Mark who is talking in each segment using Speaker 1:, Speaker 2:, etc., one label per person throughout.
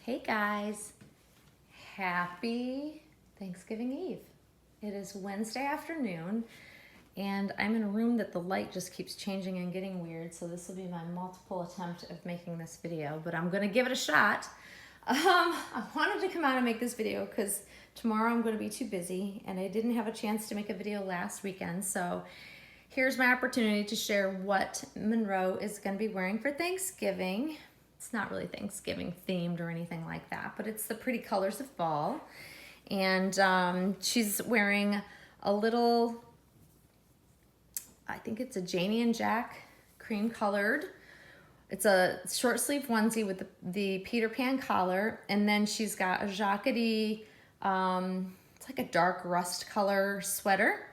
Speaker 1: Hey guys, happy Thanksgiving Eve. It is Wednesday afternoon and I'm in a room that the light just keeps changing and getting weird, so this will be my multiple attempt of making this video, but I'm gonna give it a shot. I wanted to come out and make this video because tomorrow I'm gonna be too busy and I didn't have a chance to make a video last weekend, so here's my opportunity to share what Monroe is gonna be wearing for Thanksgiving. It's not really Thanksgiving themed or anything like that, but it's the pretty colors of fall. And she's wearing a little, I think it's a Janie and Jack cream colored. It's a short sleeve onesie with the Peter Pan collar. And then she's got a jackety, it's like a dark rust color sweater.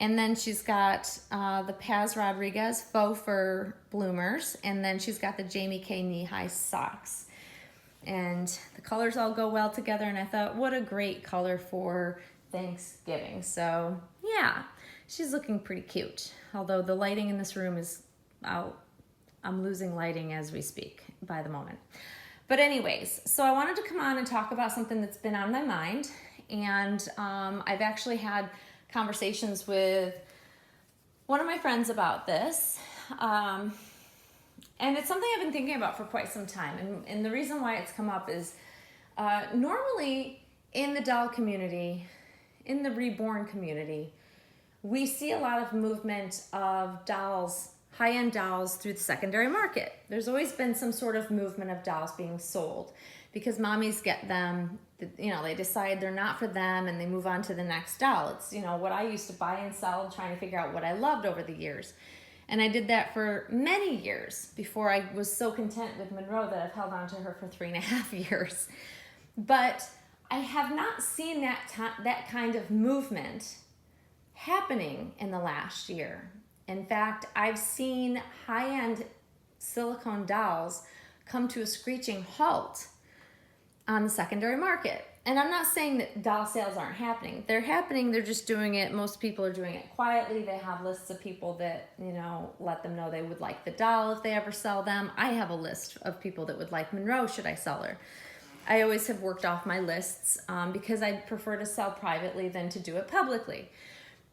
Speaker 1: And then she's got the Paz Rodriguez faux fur bloomers. And then she's got the Jamie K knee-high socks. And the colors all go well together. And I thought, what a great color for Thanksgiving. So yeah, she's looking pretty cute. Although the lighting in this room is out. I'm losing lighting as we speak by the moment. But anyways, so I wanted to come on and talk about something that's been on my mind. And I've actually had conversations with one of my friends about this. And it's something I've been thinking about for quite some time. And the reason why it's come up is normally in the doll community, in the reborn community, we see a lot of movement of dolls, high-end dolls through the secondary market. There's always been some sort of movement of dolls being sold because mommies get them, you know, they decide they're not for them and they move on to the next doll. It's, you know, what I used to buy and sell, trying to figure out what I loved over the years. And I did that for many years before I was so content with Monroe that I've held on to her for 3.5 years. But I have not seen that kind of movement happening in the last year. In fact, I've seen high-end silicone dolls come to a screeching halt on the secondary market. And I'm not saying that doll sales aren't happening. They're happening, they're just doing it. Most people are doing it quietly. They have lists of people that, you know, let them know they would like the doll if they ever sell them. I have a list of people that would like Monroe should I sell her. I always have worked off my lists because I prefer to sell privately than to do it publicly.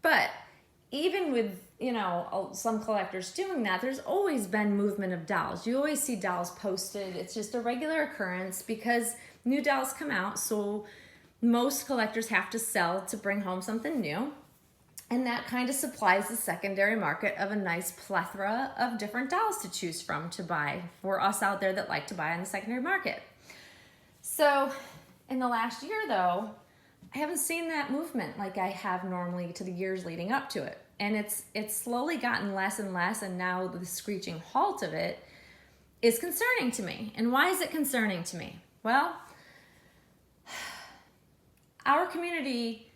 Speaker 1: But even with, you know, some collectors doing that, there's always been movement of dolls. You always see dolls posted. It's just a regular occurrence because new dolls come out, so most collectors have to sell to bring home something new. And that kind of supplies the secondary market of a nice plethora of different dolls to choose from to buy for us out there that like to buy on the secondary market. So in the last year, though, I haven't seen that movement like I have normally to the years leading up to it. And it's slowly gotten less and less, and now the screeching halt of it is concerning to me. And why is it concerning to me? Well, our community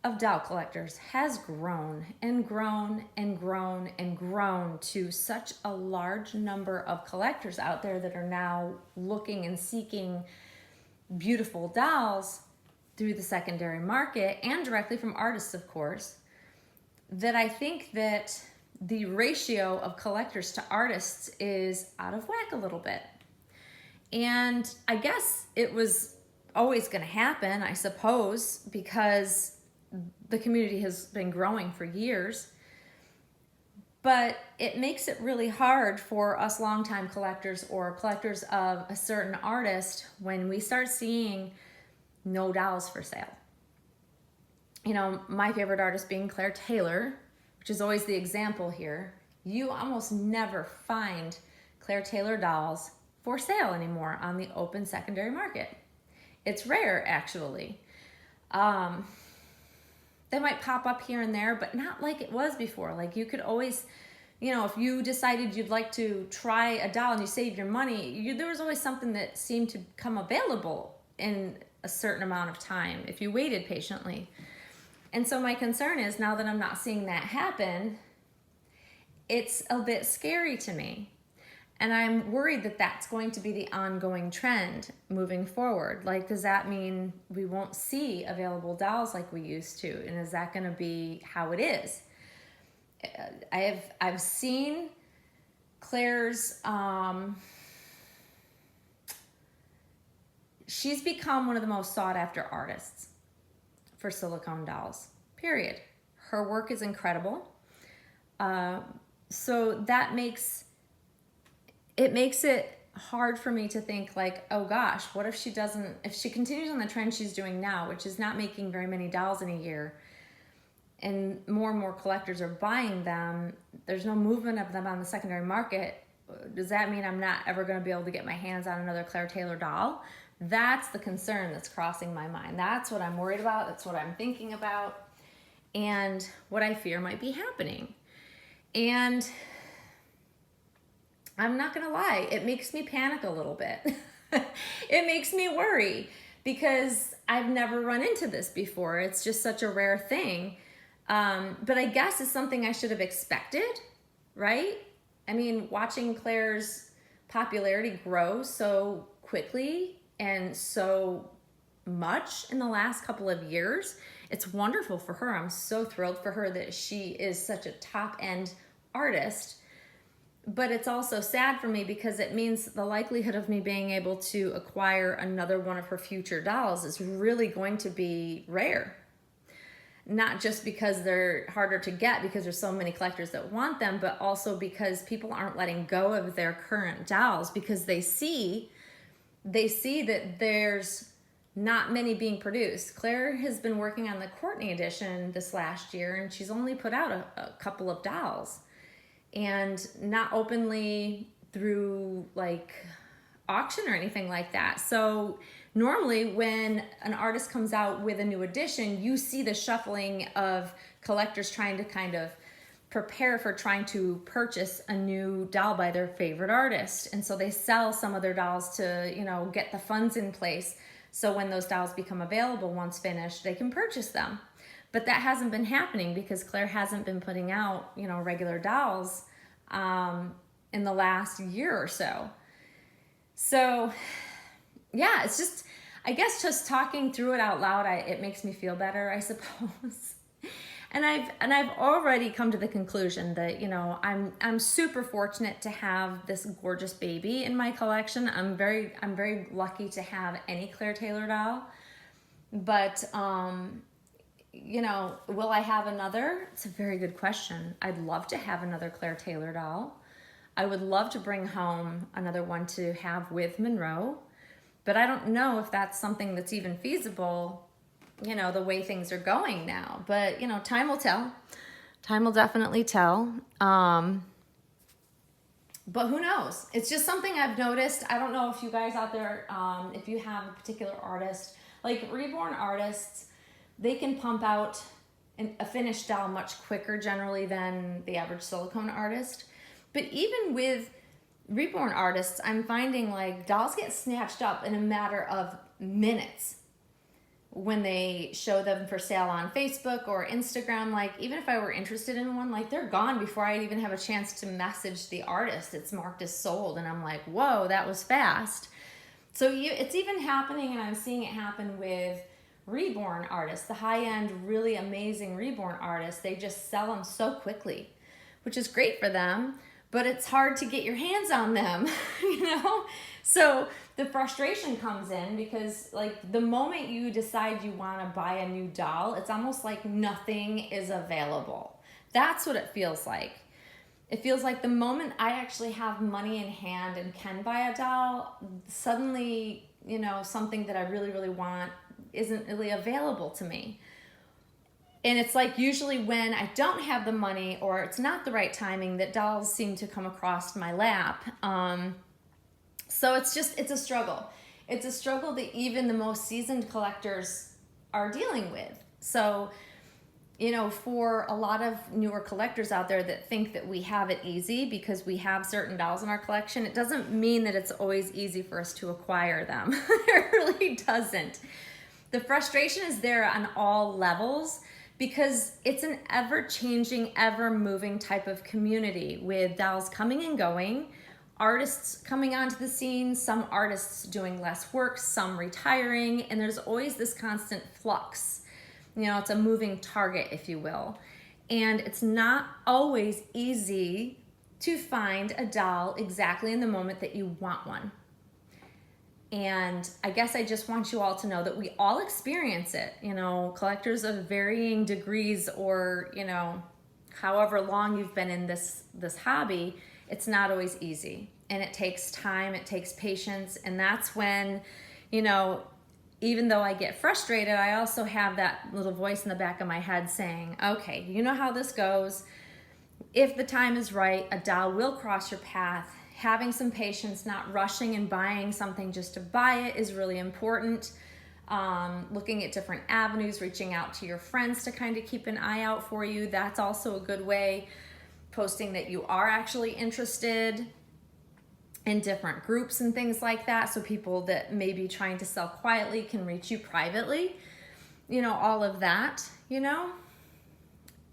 Speaker 1: of doll collectors has grown and grown and grown and grown to such a large number of collectors out there that are now looking and seeking beautiful dolls through the secondary market and directly from artists, of course, that I think that the ratio of collectors to artists is out of whack a little bit. And I guess it was always going to happen, I suppose, because the community has been growing for years. But it makes it really hard for us longtime collectors or collectors of a certain artist when we start seeing no dolls for sale. You know, my favorite artist being Claire Taylor, which is always the example here. You almost never find Claire Taylor dolls for sale anymore on the open secondary market. It's rare, actually. They might pop up here and there, but not like it was before. Like you could always, you know, if you decided you'd like to try a doll and you saved your money, there was always something that seemed to come available in a certain amount of time if you waited patiently. And so my concern is now that I'm not seeing that happen, it's a bit scary to me. And I'm worried that that's going to be the ongoing trend moving forward. Like, does that mean we won't see available dolls like we used to? And is that going to be how it is? I've seen Claire's she's become one of the most sought after artists for silicone dolls, period. Her work is incredible. So that makes it hard for me to think like, oh gosh, what if she continues on the trend she's doing now, which is not making very many dolls in a year, and more collectors are buying them, there's no movement of them on the secondary market. Does that mean I'm not ever going to be able to get my hands on another Claire Taylor doll? That's the concern that's crossing my mind. That's what I'm worried about. That's what I'm thinking about, and what I fear might be happening. And I'm not gonna lie, it makes me panic a little bit. It makes me worry because I've never run into this before. It's just such a rare thing. But I guess it's something I should have expected, right? I mean, watching Claire's popularity grow so quickly and so much in the last couple of years, it's wonderful for her. I'm so thrilled for her that she is such a top-end artist. But it's also sad for me because it means the likelihood of me being able to acquire another one of her future dolls is really going to be rare. Not just because they're harder to get because there's so many collectors that want them, but also because people aren't letting go of their current dolls because they see that there's not many being produced. Claire has been working on the Courtney edition this last year, and she's only put out a couple of dolls, and not openly through like auction or anything like that. So normally when an artist comes out with a new edition, you see the shuffling of collectors trying to kind of prepare for trying to purchase a new doll by their favorite artist. And so they sell some of their dolls to, get the funds in place. So when those dolls become available once finished, they can purchase them. But that hasn't been happening because Claire hasn't been putting out, regular dolls in the last year or so. So, yeah, it's just, I guess just talking through it out loud, it makes me feel better, I suppose. And I've already come to the conclusion that, I'm super fortunate to have this gorgeous baby in my collection. I'm very lucky to have any Claire Taylor doll. But will I have another? It's a very good question. I'd love to have another Claire Taylor doll. I would love to bring home another one to have with Monroe, but I don't know if that's something that's even feasible, the way things are going now. But, time will tell. Time will definitely tell. But who knows? It's just something I've noticed. I don't know if you guys out there, if you have a particular artist, like Reborn artists, they can pump out a finished doll much quicker generally than the average silicone artist. But even with Reborn artists, I'm finding like dolls get snatched up in a matter of minutes when they show them for sale on Facebook or Instagram. Like, even if I were interested in one, like, they're gone before I even have a chance to message the artist. It's marked as sold, and I'm like, whoa, that was fast. So it's even happening, and I'm seeing it happen with Reborn artists, the high-end, really amazing Reborn artists. They just sell them so quickly, which is great for them, but it's hard to get your hands on them, So the frustration comes in because, like, the moment you decide you want to buy a new doll, it's almost like nothing is available. That's what it feels like. It feels like the moment I actually have money in hand and can buy a doll, suddenly, something that I really, really want isn't really available to me. And it's like usually when I don't have the money or it's not the right timing that dolls seem to come across my lap. So it's a struggle. It's a struggle that even the most seasoned collectors are dealing with. So, for a lot of newer collectors out there that think that we have it easy because we have certain dolls in our collection, it doesn't mean that it's always easy for us to acquire them. It really doesn't. The frustration is there on all levels because it's an ever-changing, ever-moving type of community with dolls coming and going, artists coming onto the scene, some artists doing less work, some retiring, and there's always this constant flux. It's a moving target, if you will. And it's not always easy to find a doll exactly in the moment that you want one. And I guess I just want you all to know that we all experience it, you know, collectors of varying degrees, or, you know, however long you've been in this hobby, it's not always easy. And it takes time, it takes patience. And that's when, you know, even though I get frustrated, I also have that little voice in the back of my head saying, okay, you know how this goes. If the time is right, a doll will cross your path. Having some patience, not rushing and buying something just to buy it is really important. Looking at different avenues, reaching out to your friends to kind of keep an eye out for you. That's also a good way. Posting that you are actually interested in different groups and things like that, so people that may be trying to sell quietly can reach you privately. You know, all of that, you know.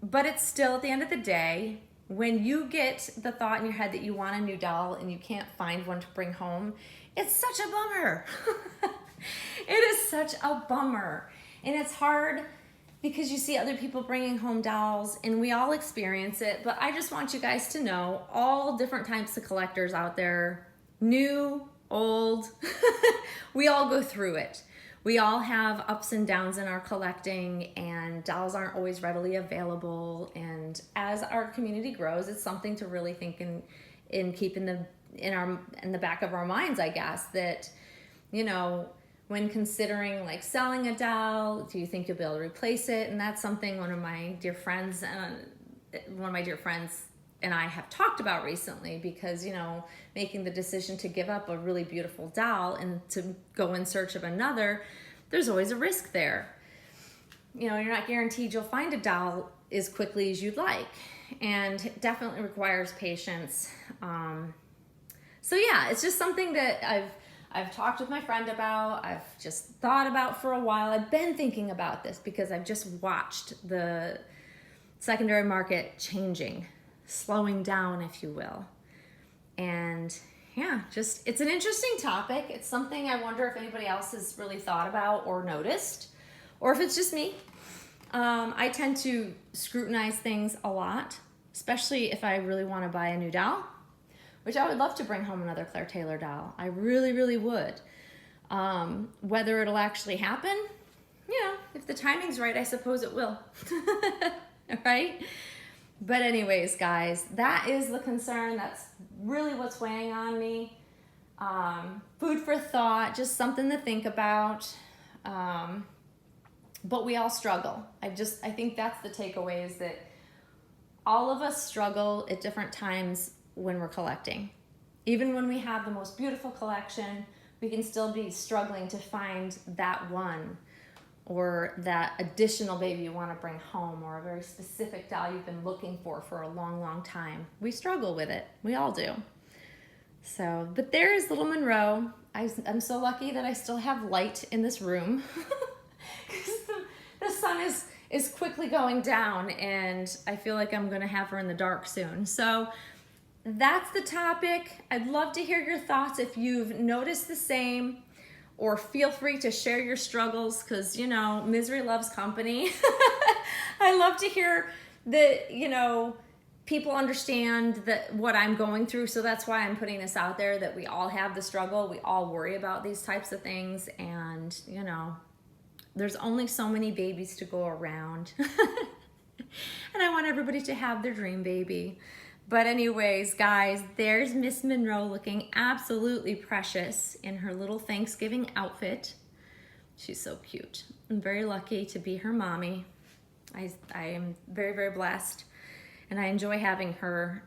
Speaker 1: But it's still, at the end of the day, when you get the thought in your head that you want a new doll and you can't find one to bring home, it's such a bummer. It is such a bummer. And it's hard because you see other people bringing home dolls, and we all experience it. But I just want you guys to know, all different types of collectors out there, new, old, we all go through it. We all have ups and downs in our collecting, and dolls aren't always readily available. And as our community grows, it's something to really think and keep in the back of our minds, I guess, that, you know, when considering like selling a doll, do you think you'll be able to replace it? And that's something one of my dear friends and I have talked about recently, because, you know, making the decision to give up a really beautiful doll and to go in search of another, there's always a risk there. You know, you're not guaranteed you'll find a doll as quickly as you'd like, and it definitely requires patience. So yeah, it's just something that I've talked with my friend about, I've just thought about for a while. I've been thinking about this because I've just watched the secondary market changing, slowing down, if you will. And yeah, just, it's an interesting topic. It's something I wonder if anybody else has really thought about or noticed, or if it's just me. I tend to scrutinize things a lot, especially if I really want to buy a new doll, which I would love to bring home another Claire Taylor doll. I really, really would. Whether it'll actually happen, you know, if the timing's right, I suppose it will. Right? But anyways, guys, that is the concern. That's really what's weighing on me. Food for thought, just something to think about. But we all struggle. I think that's the takeaway, is that all of us struggle at different times when we're collecting. Even when we have the most beautiful collection, we can still be struggling to find that one, or that additional baby you want to bring home, or a very specific doll you've been looking for a long, long time. We struggle with it. We all do. So, but there is little Monroe. I'm so lucky that I still have light in this room, because the sun is quickly going down, and I feel like I'm going to have her in the dark soon. So that's the topic. I'd love to hear your thoughts if you've noticed the same. Or feel free to share your struggles, because, you know, misery loves company. I love to hear that, you know, people understand that what I'm going through. So that's why I'm putting this out there, that we all have the struggle. We all worry about these types of things. And, you know, there's only so many babies to go around. And I want everybody to have their dream baby. But anyways, guys, there's Miss Monroe looking absolutely precious in her little Thanksgiving outfit. She's so cute. I'm very lucky to be her mommy. I am very, very blessed. And I enjoy having her,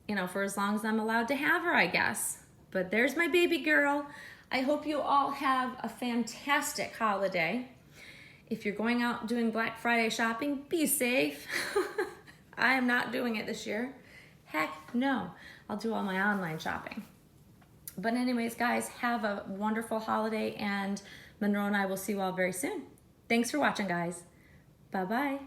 Speaker 1: you know, for as long as I'm allowed to have her, I guess. But there's my baby girl. I hope you all have a fantastic holiday. If you're going out doing Black Friday shopping, be safe. I am not doing it this year. Heck no. I'll do all my online shopping. But anyways, guys, have a wonderful holiday, and Monroe and I will see you all very soon. Thanks for watching, guys. Bye-bye.